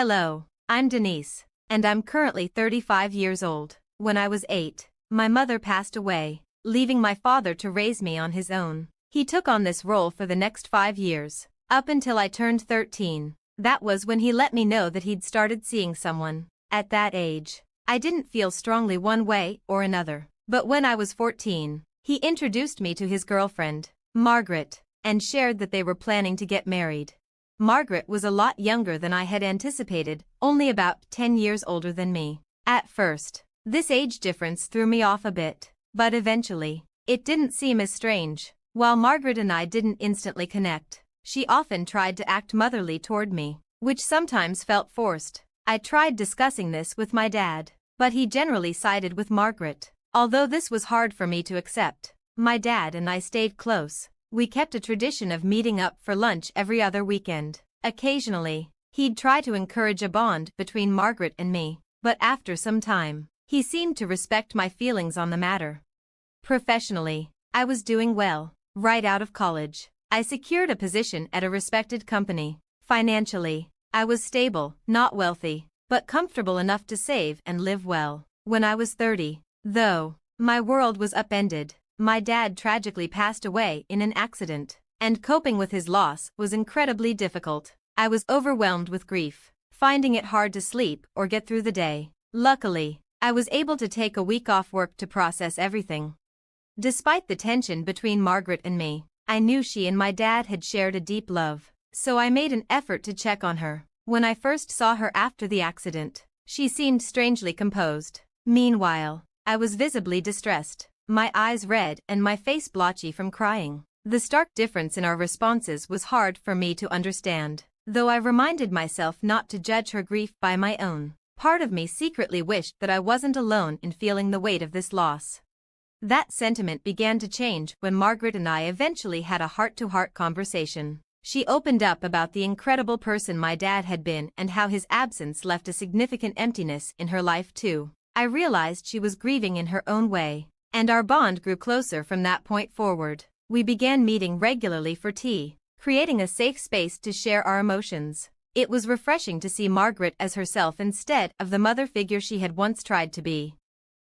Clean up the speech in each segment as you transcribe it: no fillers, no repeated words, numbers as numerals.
Hello, I'm Denise, and I'm currently 35 years old. When I was 8, my mother passed away, leaving my father to raise me on his own. He took on this role for the next 5 years, up until I turned 13. That was when he let me know that he'd started seeing someone. At that age, I didn't feel strongly one way or another. But when I was 14, he introduced me to his girlfriend, Margaret, and shared that they were planning to get married. Margaret was a lot younger than I had anticipated, only about 10 years older than me. At first, this age difference threw me off a bit, but eventually, it didn't seem as strange. While Margaret and I didn't instantly connect, she often tried to act motherly toward me, which sometimes felt forced. I tried discussing this with my dad, but he generally sided with Margaret. Although this was hard for me to accept, my dad and I stayed close. We kept a tradition of meeting up for lunch every other weekend. Occasionally, he'd try to encourage a bond between Margaret and me, but after some time, he seemed to respect my feelings on the matter. Professionally, I was doing well. Right out of college, I secured a position at a respected company. Financially, I was stable, not wealthy, but comfortable enough to save and live well. When I was 30, though, my world was upended. My dad tragically passed away in an accident, and coping with his loss was incredibly difficult. I was overwhelmed with grief, finding it hard to sleep or get through the day. Luckily, I was able to take a week off work to process everything. Despite the tension between Margaret and me, I knew she and my dad had shared a deep love, so I made an effort to check on her. When I first saw her after the accident, she seemed strangely composed. Meanwhile, I was visibly distressed, my eyes red and my face blotchy from crying. The stark difference in our responses was hard for me to understand, though I reminded myself not to judge her grief by my own. Part of me secretly wished that I wasn't alone in feeling the weight of this loss. That sentiment began to change when Margaret and I eventually had a heart-to-heart conversation. She opened up about the incredible person my dad had been and how his absence left a significant emptiness in her life too. I realized she was grieving in her own way, and our bond grew closer from that point forward. We began meeting regularly for tea, creating a safe space to share our emotions. It was refreshing to see Margaret as herself instead of the mother figure she had once tried to be.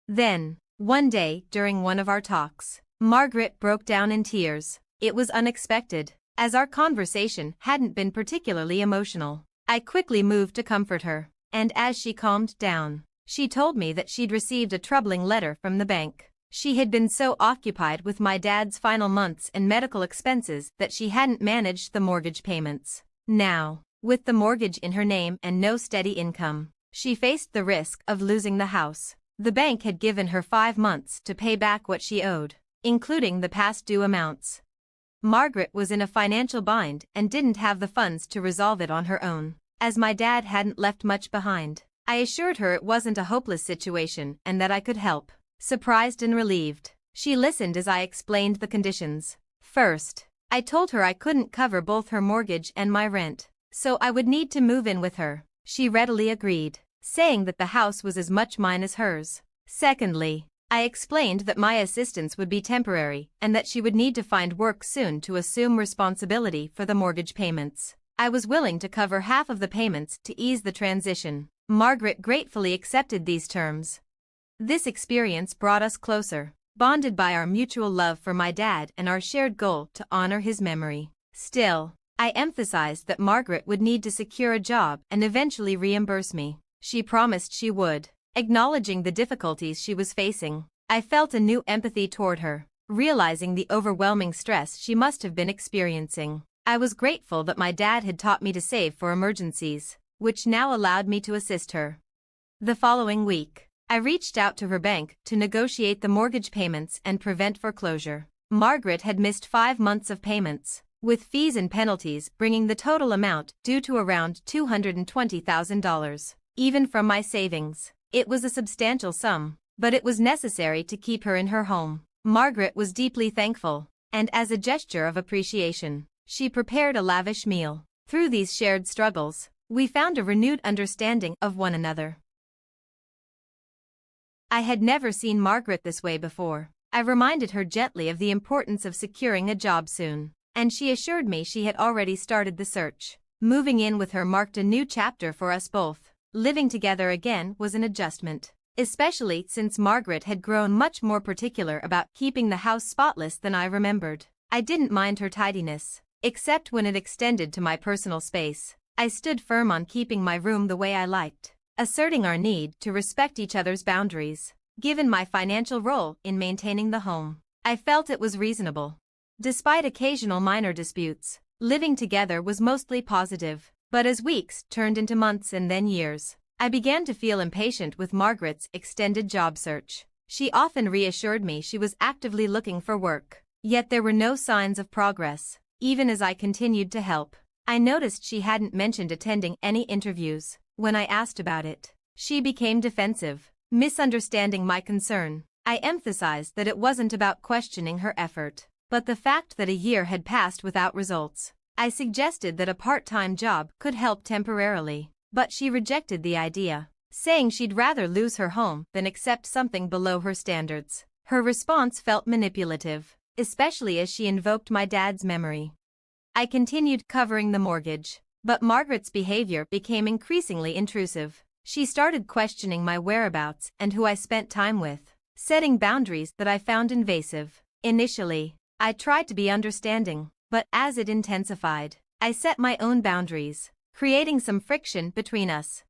Then, one day during one of our talks, Margaret broke down in tears. It was unexpected, as our conversation hadn't been particularly emotional. I quickly moved to comfort her, and as she calmed down, she told me that she'd received a troubling letter from the bank. She had been so occupied with my dad's final months and medical expenses that she hadn't managed the mortgage payments. Now, with the mortgage in her name and no steady income, she faced the risk of losing the house. The bank had given her 5 months to pay back what she owed, including the past due amounts. Margaret was in a financial bind and didn't have the funds to resolve it on her own. As my dad hadn't left much behind, I assured her it wasn't a hopeless situation and that I could help. Surprised and relieved, she listened as I explained the conditions. First, I told her I couldn't cover both her mortgage and my rent, so I would need to move in with her. She readily agreed, saying that the house was as much mine as hers. Secondly, I explained that my assistance would be temporary and that she would need to find work soon to assume responsibility for the mortgage payments. I was willing to cover half of the payments to ease the transition. Margaret gratefully accepted these terms. This experience brought us closer, bonded by our mutual love for my dad and our shared goal to honor his memory. Still, I emphasized that Margaret would need to secure a job and eventually reimburse me. She promised she would. Acknowledging the difficulties she was facing, I felt a new empathy toward her, realizing the overwhelming stress she must have been experiencing. I was grateful that my dad had taught me to save for emergencies, which now allowed me to assist her. The following week, I reached out to her bank to negotiate the mortgage payments and prevent foreclosure. Margaret had missed 5 months of payments, with fees and penalties bringing the total amount due to around $220,000. Even from my savings, it was a substantial sum, but it was necessary to keep her in her home. Margaret was deeply thankful, and as a gesture of appreciation, she prepared a lavish meal. Through these shared struggles, we found a renewed understanding of one another. I had never seen Margaret this way before. I reminded her gently of the importance of securing a job soon, and she assured me she had already started the search. Moving in with her marked a new chapter for us both. Living together again was an adjustment, especially since Margaret had grown much more particular about keeping the house spotless than I remembered. I didn't mind her tidiness, except when it extended to my personal space. I stood firm on keeping my room the way I liked, asserting our need to respect each other's boundaries. Given my financial role in maintaining the home, I felt it was reasonable. Despite occasional minor disputes, living together was mostly positive. But as weeks turned into months and then years, I began to feel impatient with Margaret's extended job search. She often reassured me she was actively looking for work, yet there were no signs of progress. Even as I continued to help, I noticed she hadn't mentioned attending any interviews. When I asked about it, she became defensive, misunderstanding my concern. I emphasized that it wasn't about questioning her effort, but the fact that a year had passed without results. I suggested that a part-time job could help temporarily, but she rejected the idea, saying she'd rather lose her home than accept something below her standards. Her response felt manipulative, especially as she invoked my dad's memory. I continued covering the mortgage, but Margaret's behavior became increasingly intrusive. She started questioning my whereabouts and who I spent time with, setting boundaries that I found invasive. Initially, I tried to be understanding, but as it intensified, I set my own boundaries, creating some friction between us.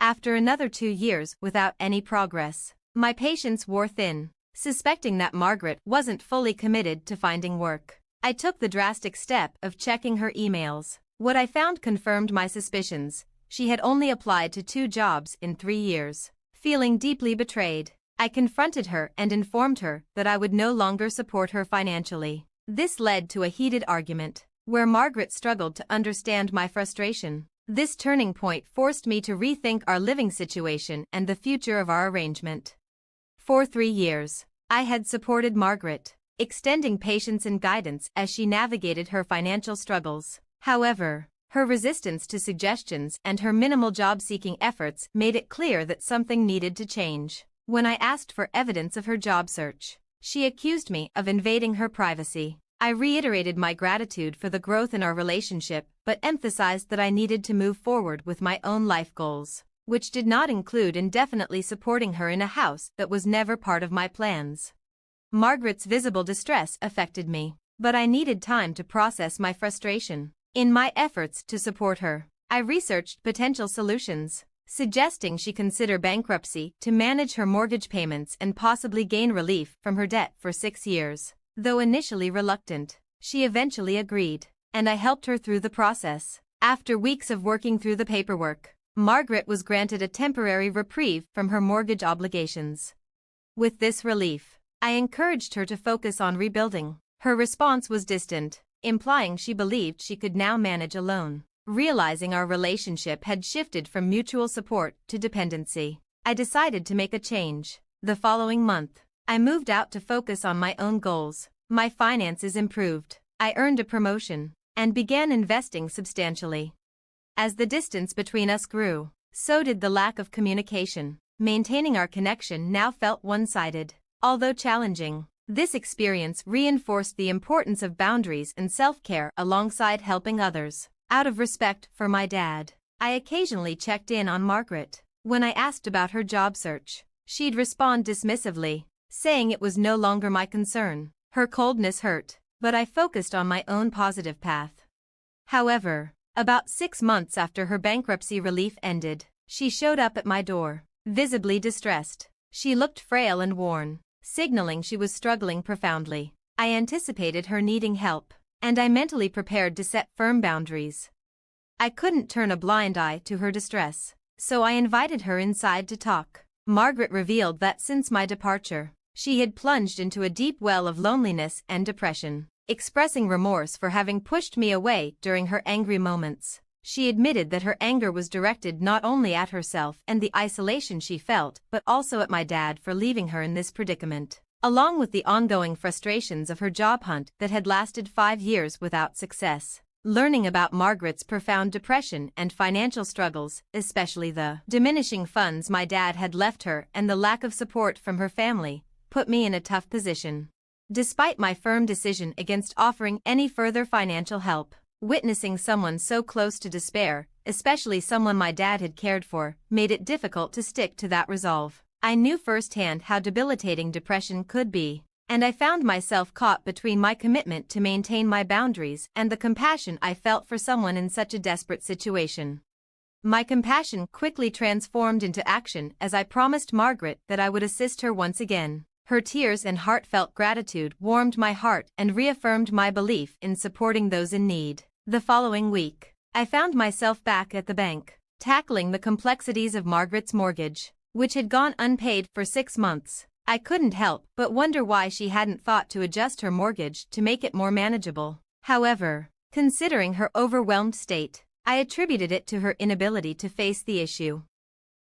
After another 2 years without any progress, my patience wore thin. Suspecting that Margaret wasn't fully committed to finding work, I took the drastic step of checking her emails. What I found confirmed my suspicions. She had only applied to 2 jobs in 3 years. Feeling deeply betrayed, I confronted her and informed her that I would no longer support her financially. This led to a heated argument, where Margaret struggled to understand my frustration. This turning point forced me to rethink our living situation and the future of our arrangement. For 3 years, I had supported Margaret, extending patience and guidance as she navigated her financial struggles. However, her resistance to suggestions and her minimal job-seeking efforts made it clear that something needed to change. When I asked for evidence of her job search, she accused me of invading her privacy. I reiterated my gratitude for the growth in our relationship, but emphasized that I needed to move forward with my own life goals, which did not include indefinitely supporting her in a house that was never part of my plans. Margaret's visible distress affected me, but I needed time to process my frustration. In my efforts to support her, I researched potential solutions, suggesting she consider bankruptcy to manage her mortgage payments and possibly gain relief from her debt for 6 years. Though initially reluctant, she eventually agreed, and I helped her through the process. After weeks of working through the paperwork, Margaret was granted a temporary reprieve from her mortgage obligations. With this relief, I encouraged her to focus on rebuilding. Her response was distant, implying she believed she could now manage alone. Realizing our relationship had shifted from mutual support to dependency, I decided to make a change. The following month, I moved out to focus on my own goals. My finances improved, I earned a promotion, and began investing substantially. As the distance between us grew, so did the lack of communication. Maintaining our connection now felt one-sided. Although challenging, this experience reinforced the importance of boundaries and self-care alongside helping others. Out of respect for my dad, I occasionally checked in on Margaret. When I asked about her job search, she'd respond dismissively, saying it was no longer my concern. Her coldness hurt, but I focused on my own positive path. However, about 6 months after her bankruptcy relief ended, she showed up at my door, visibly distressed. She looked frail and worn, signaling she was struggling profoundly. I anticipated her needing help, and I mentally prepared to set firm boundaries. I couldn't turn a blind eye to her distress, so I invited her inside to talk. Margaret revealed that since my departure, she had plunged into a deep well of loneliness and depression. Expressing remorse for having pushed me away during her angry moments, she admitted that her anger was directed not only at herself and the isolation she felt, but also at my dad for leaving her in this predicament, along with the ongoing frustrations of her job hunt that had lasted 5 years without success. Learning about Margaret's profound depression and financial struggles, especially the diminishing funds my dad had left her and the lack of support from her family, put me in a tough position. Despite my firm decision against offering any further financial help, Witnessing someone so close to despair, especially someone my dad had cared for, made it difficult to stick to that resolve. I knew firsthand how debilitating depression could be, and I found myself caught between my commitment to maintain my boundaries and the compassion I felt for someone in such a desperate situation. My compassion quickly transformed into action as I promised Margaret that I would assist her once again. Her tears and heartfelt gratitude warmed my heart and reaffirmed my belief in supporting those in need. The following week, I found myself back at the bank, tackling the complexities of Margaret's mortgage, which had gone unpaid for 6 months. I couldn't help but wonder why she hadn't thought to adjust her mortgage to make it more manageable. However, considering her overwhelmed state, I attributed it to her inability to face the issue.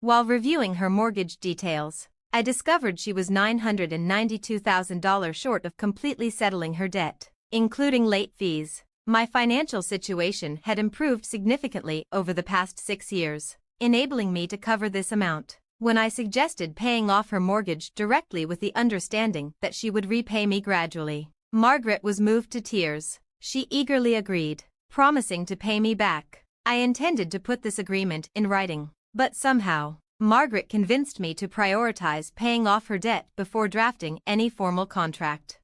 While reviewing her mortgage details, I discovered she was $992,000 short of completely settling her debt, including late fees. My financial situation had improved significantly over the past 6 years, enabling me to cover this amount. When I suggested paying off her mortgage directly with the understanding that she would repay me gradually, Margaret was moved to tears. She eagerly agreed, promising to pay me back. I intended to put this agreement in writing, but somehow, Margaret convinced me to prioritize paying off her debt before drafting any formal contract.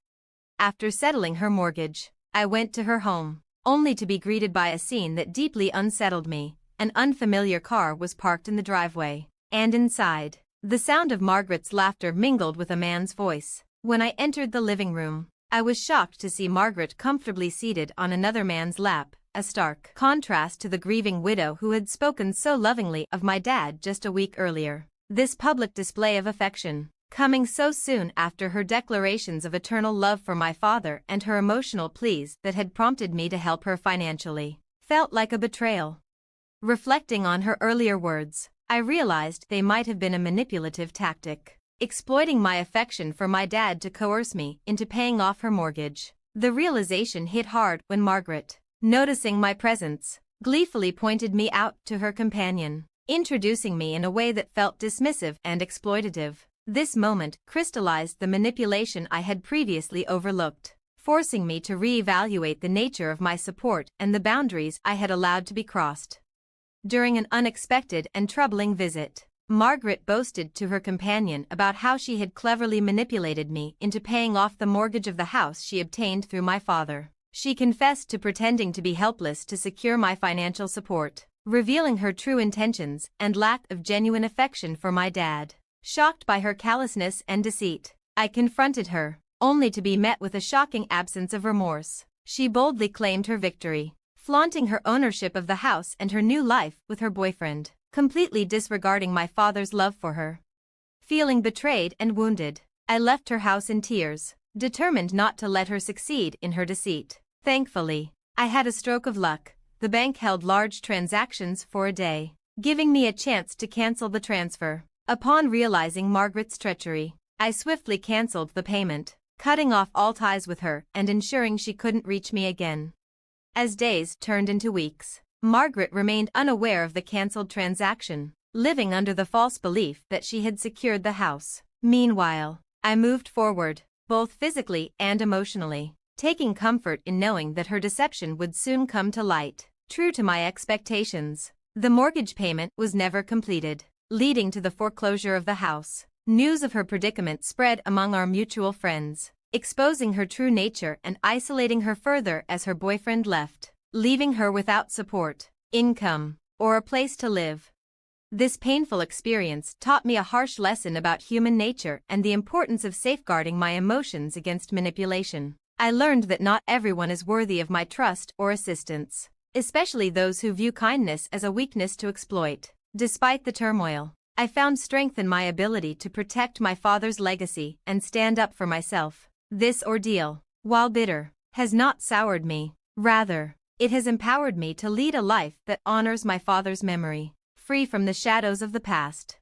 After settling her mortgage, I went to her home, only to be greeted by a scene that deeply unsettled me. An unfamiliar car was parked in the driveway, and inside, the sound of Margaret's laughter mingled with a man's voice. When I entered the living room, I was shocked to see Margaret comfortably seated on another man's lap, a stark contrast to the grieving widow who had spoken so lovingly of my dad just a week earlier. This public display of affection, coming so soon after her declarations of eternal love for my father and her emotional pleas that had prompted me to help her financially, felt like a betrayal. Reflecting on her earlier words, I realized they might have been a manipulative tactic, exploiting my affection for my dad to coerce me into paying off her mortgage. The realization hit hard when Margaret, noticing my presence, gleefully pointed me out to her companion, introducing me in a way that felt dismissive and exploitative. This moment crystallized the manipulation I had previously overlooked, forcing me to reevaluate the nature of my support and the boundaries I had allowed to be crossed. During an unexpected and troubling visit, Margaret boasted to her companion about how she had cleverly manipulated me into paying off the mortgage of the house she obtained through my father. She confessed to pretending to be helpless to secure my financial support, revealing her true intentions and lack of genuine affection for my dad. Shocked by her callousness and deceit, I confronted her, only to be met with a shocking absence of remorse. She boldly claimed her victory, flaunting her ownership of the house and her new life with her boyfriend, completely disregarding my father's love for her. Feeling betrayed and wounded, I left her house in tears, determined not to let her succeed in her deceit. Thankfully, I had a stroke of luck. The bank held large transactions for a day, giving me a chance to cancel the transfer. Upon realizing Margaret's treachery, I swiftly canceled the payment, cutting off all ties with her and ensuring she couldn't reach me again. As days turned into weeks, Margaret remained unaware of the cancelled transaction, living under the false belief that she had secured the house. Meanwhile, I moved forward, both physically and emotionally, taking comfort in knowing that her deception would soon come to light. True to my expectations, the mortgage payment was never completed, leading to the foreclosure of the house. News of her predicament spread among our mutual friends, exposing her true nature and isolating her further as her boyfriend left, leaving her without support, income, or a place to live. This painful experience taught me a harsh lesson about human nature and the importance of safeguarding my emotions against manipulation. I learned that not everyone is worthy of my trust or assistance, especially those who view kindness as a weakness to exploit. Despite the turmoil, I found strength in my ability to protect my father's legacy and stand up for myself. This ordeal, while bitter, has not soured me. Rather, it has empowered me to lead a life that honors my father's memory, free from the shadows of the past.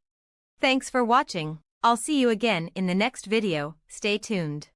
Thanks for watching. I'll see you again in the next video. Stay tuned.